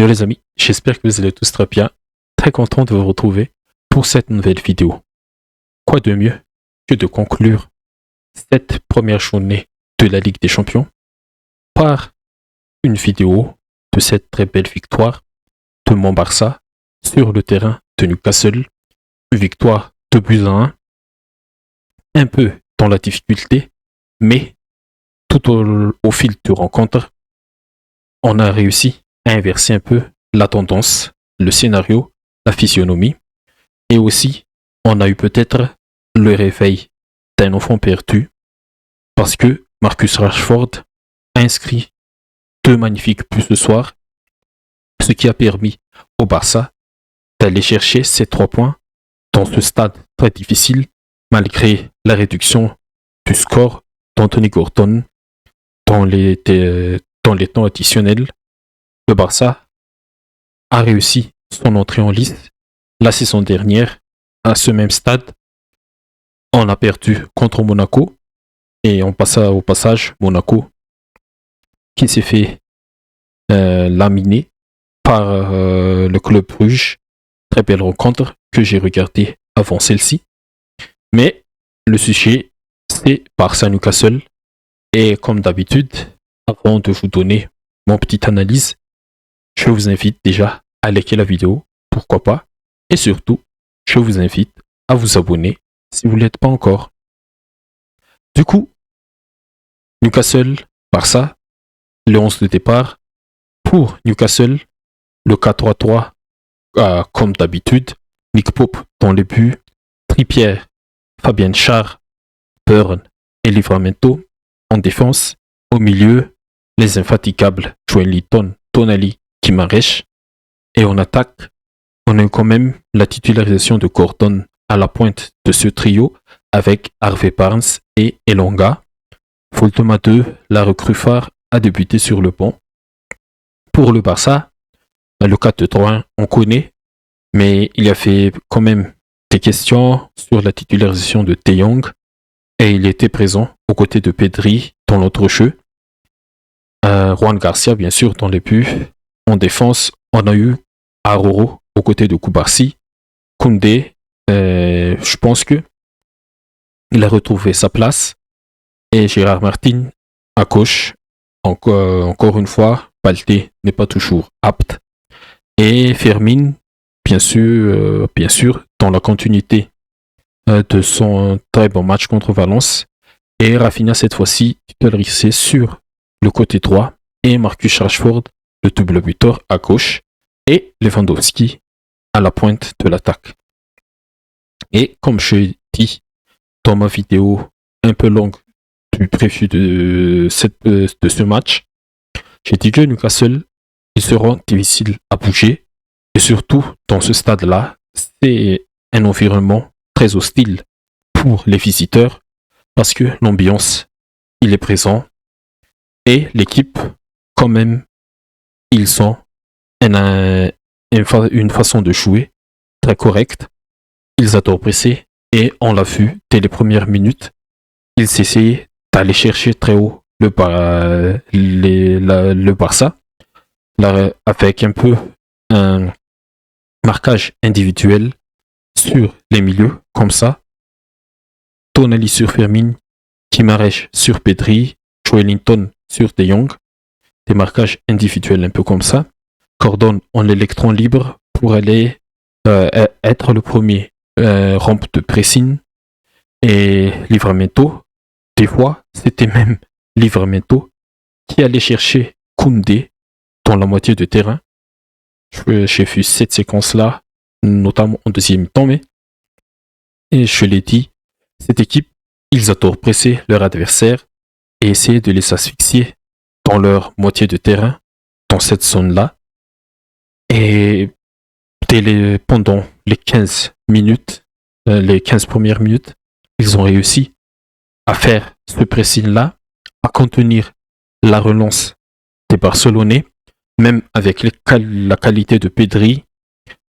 Yo les amis, j'espère que vous allez tous très bien. Très content de vous retrouver pour cette nouvelle vidéo. Quoi de mieux que de conclure cette première journée de la Ligue des Champions par une vidéo de cette très belle victoire de mon Barça sur le terrain de Newcastle. Une victoire de buts à 1, un peu dans la difficulté, mais tout au fil de rencontre, on a réussi à inverser un peu la tendance, le scénario, la physionomie, et aussi on a eu peut-être le réveil d'un enfant perdu parce que Marcus Rashford a inscrit 2 magnifiques buts ce soir, ce qui a permis au Barça d'aller chercher ces 3 points dans ce stade très difficile malgré la réduction du score d'Anthony Gordon dans les temps additionnels. Le Barça a réussi son entrée en lice la saison dernière à ce même stade. On a perdu contre Monaco et on passa au passage Monaco qui s'est fait laminer par le club Bruges. Très belle rencontre que j'ai regardée avant celle-ci. Mais le sujet, c'est Barça Newcastle. Et comme d'habitude, avant de vous donner mon petite analyse, je vous invite déjà à liker la vidéo, pourquoi pas. Et surtout, je vous invite à vous abonner si vous ne l'êtes pas encore. Du coup, Newcastle, Barça, le 11 de départ. Pour Newcastle, le 4-3-3, comme d'habitude, Nick Pope dans les buts, Trippier, Fabian Schär, Burn et Livramento en défense. Au milieu, les infatigables Joelinton, Tonali, Guimarães. Et en attaque, on a eu quand même la titularisation de Gordon à la pointe de ce trio avec Harvey Barnes et Elanga. Foltoma 2, la recrue phare, a débuté sur le banc. Pour le Barça, le 4-3-1, on connaît, mais il a fait quand même des questions sur la titularisation de De Jong et il était présent aux côtés de Pedri dans l'autre jeu. Juan Garcia, bien sûr, dans les buts. En défense, on a eu Aroro aux côtés de Koubarsi. Koundé, je pense que il a retrouvé sa place. Et Gérard Martin à gauche. Encore une fois, Balde n'est pas toujours apte. Et Fermin, bien sûr, dans la continuité de son très bon match contre Valence. Et Rafinha, cette fois-ci, titularisé sur le côté droit. Et Marcus Rashford, le double buteur, à gauche. Et Lewandowski à la pointe de l'attaque. Et comme je dis dans ma vidéo un peu longue du prévu de ce match, j'ai dit que Newcastle, ils seront difficiles à bouger. Et surtout, dans ce stade-là, c'est un environnement très hostile pour les visiteurs parce que l'ambiance, il est présent. Et l'équipe, quand même, ils ont une façon de jouer très correcte. Ils adorent presser et on l'a vu dès les premières minutes. Ils essayaient d'aller chercher très haut le Barça avec un peu un marquage individuel sur les milieux comme ça. Tonali sur Fermin, Guimarães sur Pedri, Joelinton sur De Jong. Des marquages individuels un peu comme ça. Gordon en l'électron libre pour aller être le premier rampe de pressing. Et Livramento, des fois, c'était même Livramento qui allait chercher Koundé dans la moitié de terrain. J'ai vu cette séquence-là, notamment en deuxième temps, et je l'ai dit, cette équipe, ils adorent presser leur adversaire et essayer de les asphyxier dans leur moitié de terrain, dans cette zone-là. Et pendant les 15 minutes, les 15 premières minutes, ils ont réussi à faire ce pressing-là, à contenir la relance des Barcelonais, même avec la qualité de Pedri,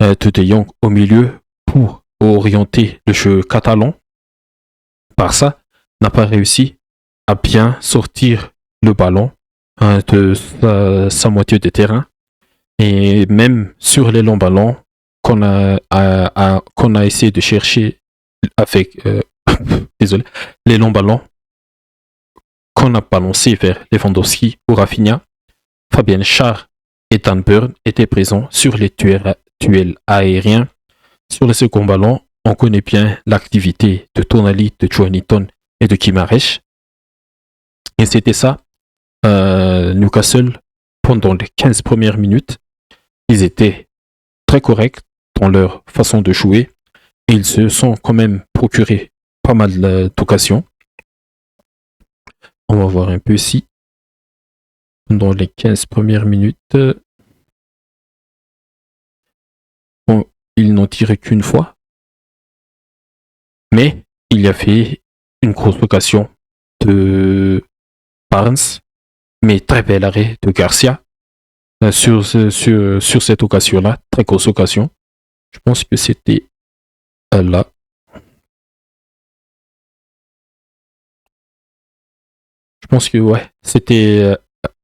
de De Jong au milieu pour orienter le jeu catalan. Barça n'a pas réussi à bien sortir le ballon de sa moitié de terrain Et même sur les longs ballons qu'on a essayé de chercher avec, désolé, les longs ballons qu'on a balancés vers Lewandowski ou Rafinha, Fabien Schär et Dan Burn étaient présents sur les duels aériens. Sur le second ballon, on connaît bien l'activité de Tonali, de Joelinton et de Guimaraes. Et c'était ça, Newcastle, pendant les 15 premières minutes, ils étaient très corrects dans leur façon de jouer et ils se sont quand même procuré pas mal d'occasions. On va voir un peu si, dans les 15 premières minutes, ils n'ont tiré qu'une fois, mais il y avait une grosse occasion de Barnes, mais très bel arrêt de Garcia sur cette occasion-là, très grosse occasion. Je pense que c'était là. Je pense que ouais, c'était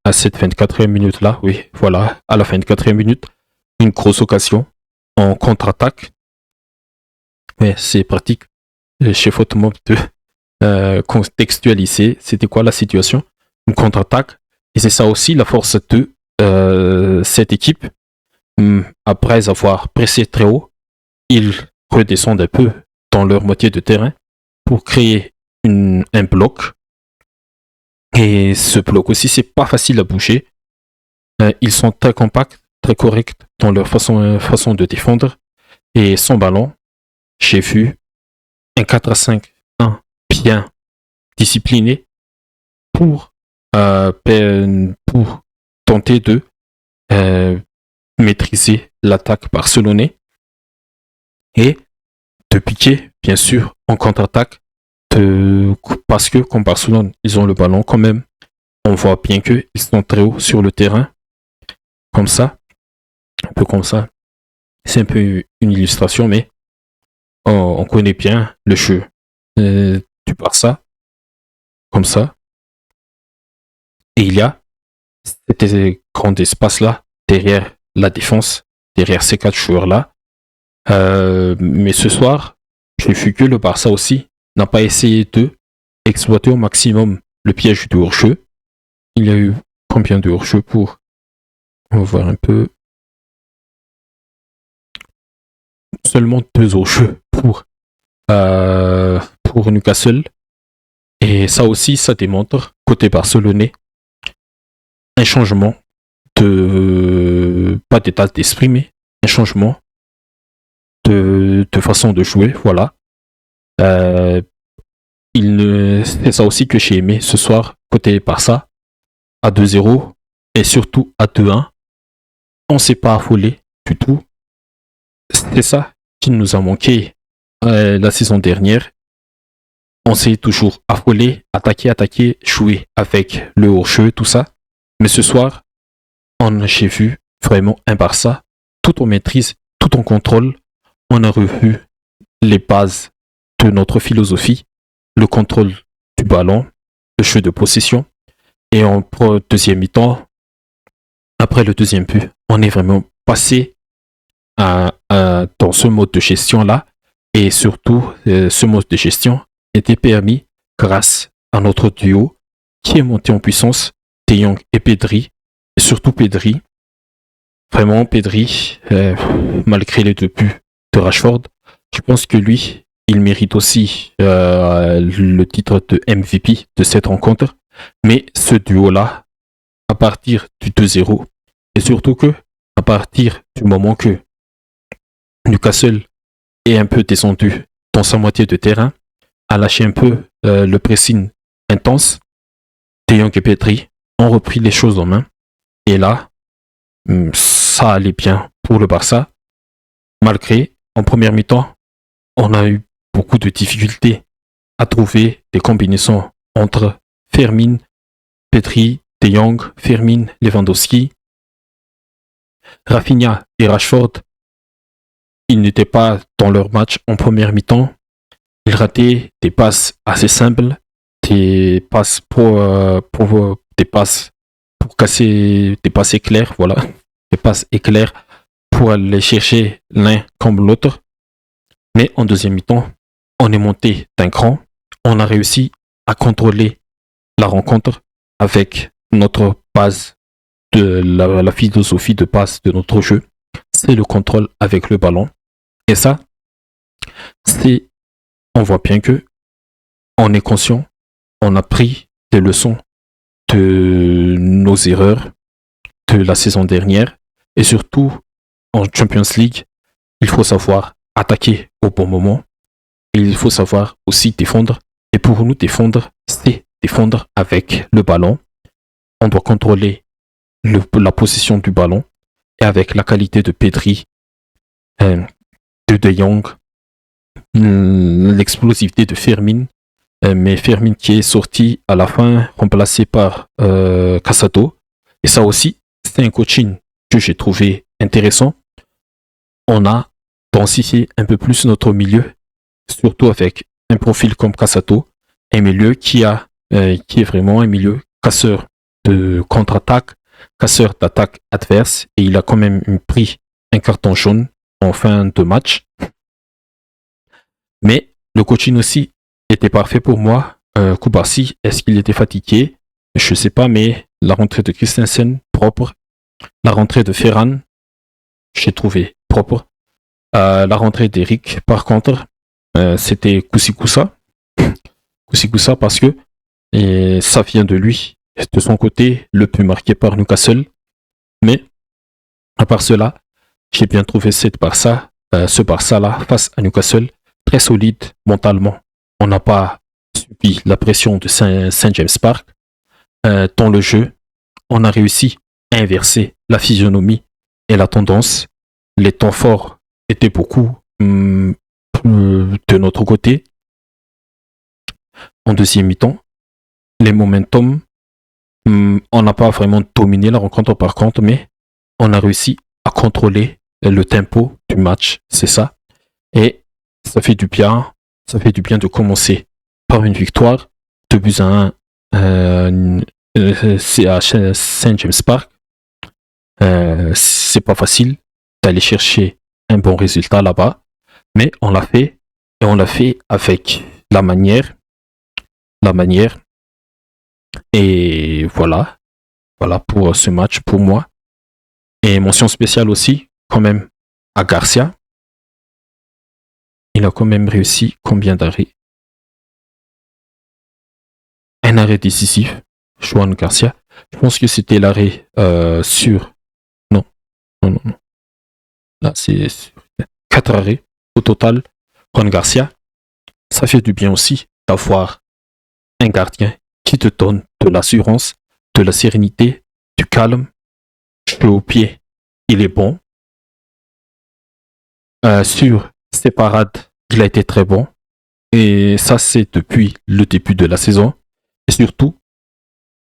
à cette 24e minute-là, oui, voilà, à la 24e minute, une grosse occasion en contre-attaque. Mais c'est pratique chez Photomob de contextualiser c'était quoi la situation. Une contre-attaque. Et c'est ça aussi la force de cette équipe. Après avoir pressé très haut, ils redescendent un peu dans leur moitié de terrain pour créer un bloc. Et ce bloc aussi, c'est pas facile à bouger. Ils sont très compacts, très corrects dans leur façon de défendre. Et sans ballon, j'ai vu un 4-5-1 bien discipliné pour tenter de maîtriser l'attaque barcelonais et de piquer, bien sûr, en contre-attaque parce que comme Barcelone, ils ont le ballon quand même. On voit bien qu'ils sont très hauts sur le terrain. Comme ça. Un peu comme ça. C'est un peu une illustration, mais on connaît bien le jeu du Barça. Comme ça. Et il y a cet grand espace-là derrière la défense, derrière ces 4 joueurs-là. Mais ce soir, j'ai vu que le Barça aussi n'a pas essayé de exploiter au maximum le piège du hors-jeu. Il y a eu combien de hors-jeu pour... On va voir un peu. Seulement 2 hors-jeu pour Newcastle. Et ça aussi, ça démontre, côté barcelonais, un changement pas d'état d'esprit, mais un changement de façon de jouer, voilà. C'est ça aussi que j'ai aimé ce soir, côté Barça, à 2-0, et surtout à 2-1. On ne s'est pas affolé du tout. C'est ça qui nous a manqué la saison dernière. On s'est toujours affolé, attaqué, joué avec le hors-jeu, tout ça. Mais ce soir, j'ai vu vraiment un Barça tout en maîtrise, tout en contrôle. On a revu les bases de notre philosophie, le contrôle du ballon, le jeu de possession. Et en deuxième mi-temps, après le deuxième but, on est vraiment passé dans ce mode de gestion-là. Et surtout, ce mode de gestion était permis grâce à notre duo qui est monté en puissance, De Jong et Pedri. Et surtout Pedri. Vraiment, Pedri, malgré les 2 buts de Rashford, je pense que lui, il mérite aussi le titre de MVP de cette rencontre. Mais ce duo-là, à partir du 2-0, et surtout que, à partir du moment que Newcastle est un peu descendu dans sa moitié de terrain, a lâché un peu le pressing intense, De Jong et Pedri ont repris les choses en main. Et là, ça allait bien pour le Barça, malgré, en première mi-temps, on a eu beaucoup de difficultés à trouver des combinaisons entre Fermin, Pedri, De Jong, Fermin, Lewandowski, Rafinha et Rashford. Ils n'étaient pas dans leur match en première mi-temps. Ils rataient des passes assez simples, des passes pour casser, des passes éclairs, voilà, des passe éclair pour aller chercher l'un comme l'autre. Mais en deuxième mi-temps, on est monté d'un cran. On a réussi à contrôler la rencontre avec notre base de la philosophie de base de notre jeu. C'est le contrôle avec le ballon. Et ça, on voit bien que on est conscient, on a pris des leçons de nos erreurs de la saison dernière. Et surtout, en Champions League, il faut savoir attaquer au bon moment. Et il faut savoir aussi défendre. Et pour nous défendre, c'est défendre avec le ballon. On doit contrôler la possession du ballon. Et avec la qualité de Pedri, de Jong, l'explosivité de Fermin, mais Fermin qui est sorti à la fin, remplacé par Casado. Et ça aussi, c'est un coaching que j'ai trouvé intéressant. On a densifié un peu plus notre milieu, surtout avec un profil comme Casado, un milieu qui est vraiment un milieu casseur de contre-attaque, casseur d'attaque adverse, et il a quand même pris un carton jaune en fin de match. Mais le coaching aussi était parfait pour moi. Koubarsi, est-ce qu'il était fatigué? Je ne sais pas, mais la rentrée de Christensen, propre. La rentrée de Ferran, j'ai trouvé propre. La rentrée d'Eric, par contre, c'était Koussikusa. Koussikusa parce que ça vient de lui. De son côté, le plus marqué par Newcastle. Mais, à part cela, j'ai bien trouvé ce Barça-là face à Newcastle, très solide mentalement. On n'a pas subi la pression de Saint James Park. Dans le jeu, on a réussi à inverser la physionomie et la tendance. Les temps forts étaient beaucoup de notre côté. En deuxième mi-temps, les momentum, on n'a pas vraiment dominé la rencontre par contre, mais on a réussi à contrôler le tempo du match, c'est ça. Et ça fait du bien de commencer par une victoire, 2-1, c'est à Saint James Park. C'est pas facile d'aller chercher un bon résultat là-bas, mais on l'a fait, et on l'a fait avec la manière, et voilà pour ce match pour moi. Et mention spéciale aussi, quand même, à Garcia. Il a quand même réussi combien d'arrêts? Un arrêt décisif, Juan Garcia. Je pense que c'était l'arrêt sur... Non. Là, c'est 4 arrêts au total. Juan Garcia, ça fait du bien aussi d'avoir un gardien qui te donne de l'assurance, de la sérénité, du calme. Jeu au pied, il est bon. Sur ses parades, il a été très bon. Et ça, c'est depuis le début de la saison. Et surtout,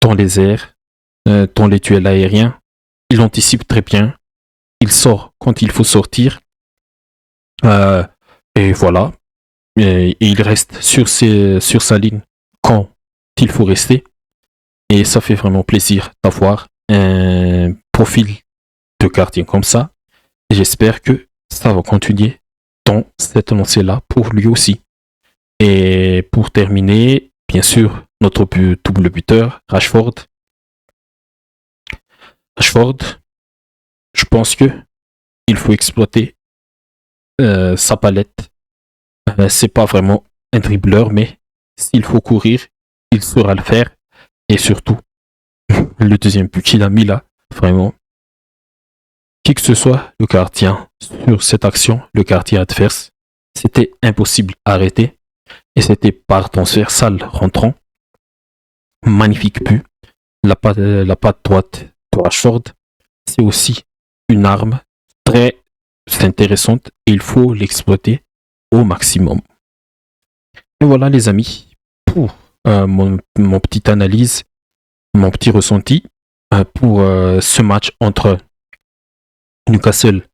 dans les airs, dans les duels aériens, il anticipe très bien. Il sort quand il faut sortir. Et voilà. Et il reste sur sa ligne quand il faut rester. Et ça fait vraiment plaisir d'avoir un profil de gardien comme ça. Et j'espère que ça va continuer dans cette lancée-là pour lui aussi. Et pour terminer, bien sûr, notre double buteur, Rashford. Je pense que il faut exploiter sa palette. C'est pas vraiment un dribbleur, mais s'il faut courir, il saura le faire. Et surtout, le deuxième but qu'il a mis là, vraiment, qui que ce soit le gardien sur cette action, le gardien adverse, c'était impossible à arrêter. Et c'était par transversal rentrant. Magnifique but. La patte droite de Rashford, c'est aussi une arme très intéressante et il faut l'exploiter au maximum. Et voilà les amis, pour mon petite analyse, mon petit ressenti pour ce match entre Newcastle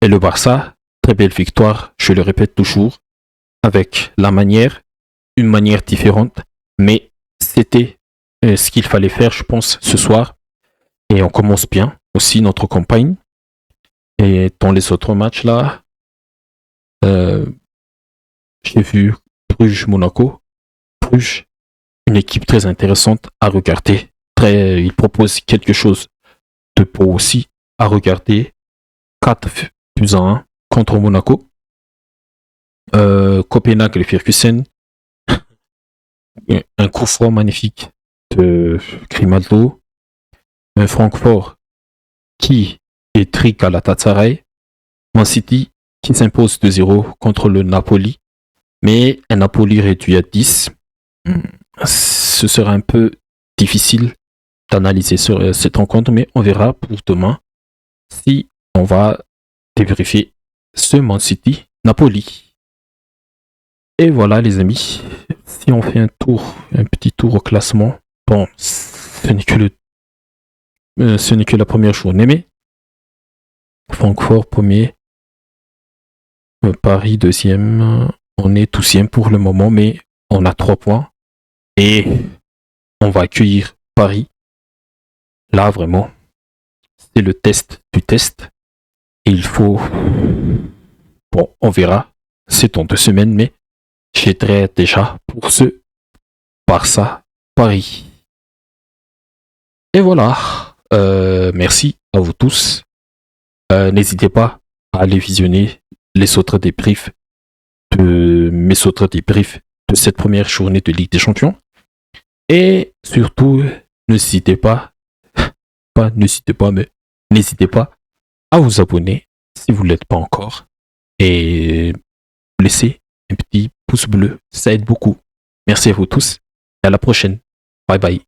et le Barça. Très belle victoire, je le répète toujours, avec une manière différente, mais c'était ce qu'il fallait faire, je pense, ce soir. Et on commence bien aussi notre campagne. Et dans les autres matchs là, j'ai vu Bruges-Monaco. Bruges, une équipe très intéressante à regarder. Il propose quelque chose de beau aussi à regarder. 4-1 contre Monaco. Copenhague et Ferguson. Un coup franc magnifique de Grimaldo. Un Francfort qui est trick à la Galatasaray. Man City qui s'impose 2-0 contre le Napoli. Mais un Napoli réduit à 10. Ce sera un peu difficile d'analyser cette rencontre, mais on verra pour demain si on va débriefer ce Man City Napoli. Et voilà les amis, si on fait un petit tour au classement, bon, ce n'est que la première journée, mais Francfort premier, Paris deuxième, on est 12e pour le moment, mais on a 3 points et on va accueillir Paris. Là vraiment, c'est le test du test et il faut, bon, on verra, c'est dans 2 semaines, mais j'aiderai déjà pour ce Barça Paris. Et voilà, merci à vous tous. N'hésitez pas à aller visionner mes autres débriefs de cette première journée de Ligue des Champions. Et surtout, n'hésitez pas à vous abonner si vous ne l'êtes pas encore. Et laissez un petit pouce bleu, ça aide beaucoup. Merci à vous tous et à la prochaine. Bye bye.